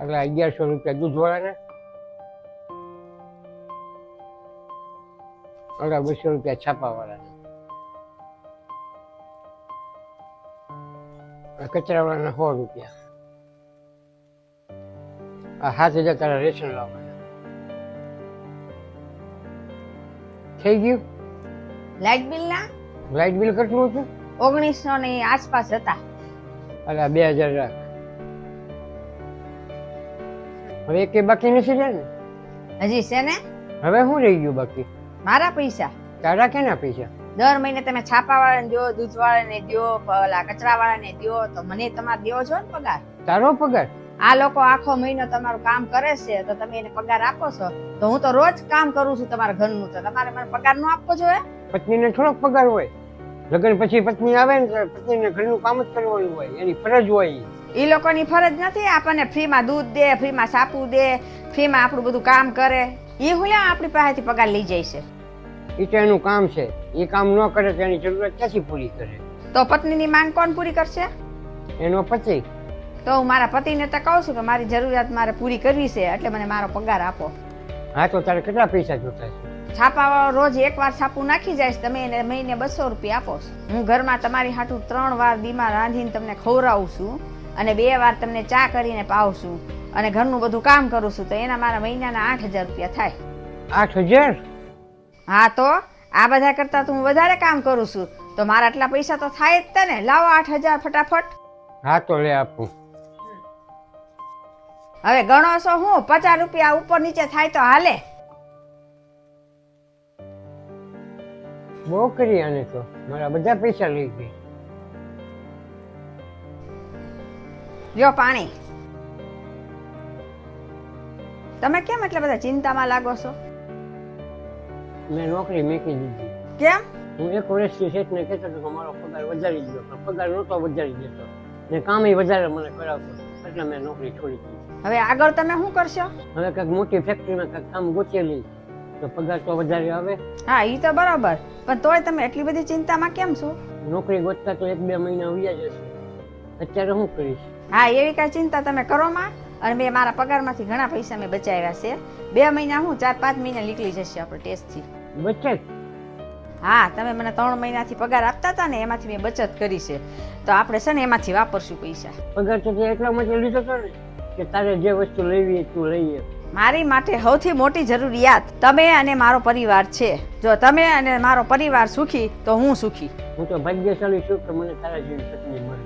એટલે 1100 રૂપિયા દૂધવાળાને, એટલે 200 રૂપિયા છાપાવાળાને, કચરાવાળાને 100 રૂપિયા. આ 7000 તારા રેશન લાવવાના થઈ ગયું. લાઇટ બિલ ના લાઇટ બિલ કેટલું હતું? 1900 ની આસપાસ હતા. એટલે 2000 રાખ. હવે એક બાકી નથી રહ્યા ને? હજી છે ને? હવે શું રહી ગયું બાકી? મારા પૈસા. તારા કેના પૈસા? દર મહિને તમે છાપાવાળાને દો, દૂધવાળાને દો, પેલા કચરાવાળાને દો, તો મને તમારે દેવો છો ને પગાર. તારો પગાર? આ લોકો આખો મહિનો તમારું કામ કરે છે તો તમે એને પગાર આપો છો, તો હું તો રોજ કામ કરું છું તમારા ઘરનું, તો તમારે મને પગાર નો આપવો જોઈએ? પત્નીને થોડોક પગાર હોય? લગ્ન પછી પત્ની આવે ને તો પત્નીને ઘરનું કામ જ કરવાનું હોય, એની ફરજ હોય. એ લોકોની ફરજ નથી આપણને ફ્રીમાં દૂધ દે, ફ્રીમાં સાપુ દે, ફ્રીમાં આપણું બધું કામ કરે. એ હું આપણી પાસેથી પગાર લઈ જાય છે. એ તો એનું કામ છે, એ કામ ન કરે તો એની જરૂરત ક્યાંથી પૂરી કરે? તો પત્નીની માંગ કોણ પૂરી કરશે? એનો પતિ. તો હું મારા પતિને તો કહું છું કે મારી જરૂરિયાત મારે પૂરી કરવી છે, એટલે મને મારો પગાર આપો. હા, તો તારે કેટલા પૈસા જોતા છે? છાપાવાળો રોજ એકવાર છાપું નાખી જાય છે, તમે એને મહિને 200 રૂપિયા આપો છો. હું ઘરમાં તમારી હાટું 3 વાર દીમાં રાંધીને તમને ખવડાવું છું, અને 2 વાર તમને ચા કરીને પાવું છું, અને ઘરનું બધું કામ કરું છું, તો એના મારા મહિનાના 8000 રૂપિયા થાય. 8000? હા, તો આ બધા કરતા તો હું વધારે કામ કરું છું, તો મારા આટલા પૈસા તો થાય જ ને. લાવો 8000 ફટાફટ. હા, તો લે આપું. હવે ગણો છો હું 50 રૂપિયા ઉપર નીચે થાય તો હાલે. બહુ કરી આને તો, મારા બધા પૈસા લઈ ગઈ. લ્યો પાણી. તમે કેમ એટલા બધા ચિંતામાં લાગો છો? મેં નોકરી મૂકી દીધી. કેમ? હું 1 વર્ષથી શેઠને કહેતો હતો કે મારો પગાર વધારી દો, પણ પગાર નહોતો વધારી દેતો ને કામે વધારે મને કરાવતો, એટલે મેં નોકરી છોડી દીધી. હવે આગળ તમે શું કરશો? હવે કંઈક મોટી ફેક્ટરીમાં કંઈક કામ ગોતેલી તો પગાર તો વધારે આવે. હા, ઈ તો બરોબર, પણ તોય તમે એટલી બધી ચિંતામાં કેમ છો? નોકરી ગોતતા તો 1-2 મહિના વ્યા જશે, અત્યારે શું કરીશ? હા, એવી કઈ ચિંતા તમે કરો માં. અને મેં મારા પગારમાંથી ઘણા પૈસા મેં બચાવ્યા છે. 2 મહિના હું 4-5 મહિના નીકળી જશે આપણે ટેસ્ટથી. બચત? હા, તમે મને 3 મહિનાથી પગાર આપતા હતા ને, એમાંથી મેં બચત કરી છે, તો આપણે છે ને એમાંથી વાપરશું પૈસા. પગાર તો તે એટલા માટે લીધો હતો ને કે તારે જે વસ્તુ લેવી તું લઈએ. મારી માટે સૌથી મોટી જરૂરિયાત તમે અને મારો પરિવાર છે. જો તમે અને મારો પરિવાર સુખી તો હું સુખી. હું તો ભાગ્યશાળી છું કે મને તારા જેવી પત્ની મળી.